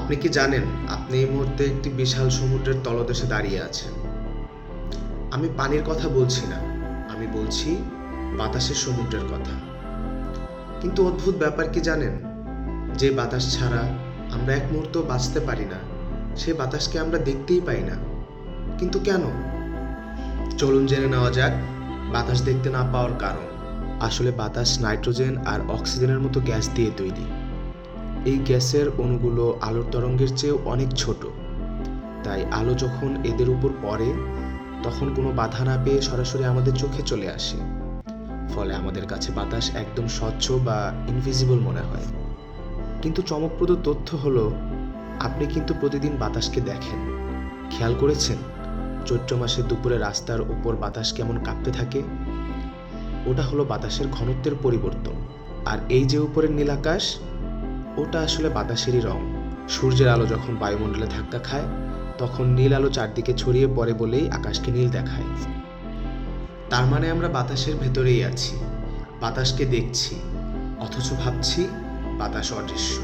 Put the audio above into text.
আপনি কি জানেন আপনি এই মুহূর্তে একটি বিশাল সমুদ্রের তলদেশে দাঁড়িয়ে আছেন? আমি পানির কথা বলছি না, আমি বলছি বাতাসের সমুদ্রের কথা। কিন্তু অদ্ভুত ব্যাপার কি জানেন, যে বাতাস ছাড়া আমরা এক মুহূর্ত বাঁচতে পারি না, সেই বাতাসকে আমরা দেখতেই পাই না। কিন্তু কেন? চলুন জেনে নেওয়া যাক বাতাস দেখতে না পাওয়ার কারণ। আসলে বাতাস নাইট্রোজেন আর অক্সিজেনের মতো গ্যাস দিয়ে তৈরি। এই গ্যাসের অণুগুলো আলোর তরঙ্গের চেয়েও অনেক ছোট, তাই আলো যখন এদের উপর পড়ে তখন কোনো বাধা না পেয়ে সরাসরি আমাদের চোখে চলে আসে। ফলে আমাদের কাছে বাতাস একদম স্বচ্ছ বা ইনভিজিবল মনে হয়। কিন্তু চমকপ্রদ তথ্য হলো, আপনি কিন্তু প্রতিদিন বাতাসকে দেখেন। খেয়াল করেছেন চৈত্র মাসের দুপুরে রাস্তার উপর বাতাস কেমন কাঁপতে থাকে? ওটা হলো বাতাসের ঘনত্বের পরিবর্তন। আর এই যে উপরের নীল আকাশ, ওটা আসলে বাতাসেরই রং। সূর্যের আলো যখন বায়ুমণ্ডলে ধাক্কা খায় তখন নীল আলো চারদিকে ছড়িয়ে পড়ে বলেই আকাশকে নীল দেখায়। তার মানে আমরা বাতাসের ভেতরেই আছি, বাতাসকে দেখছি, অথচ ভাবছি বাতাস অদৃশ্য।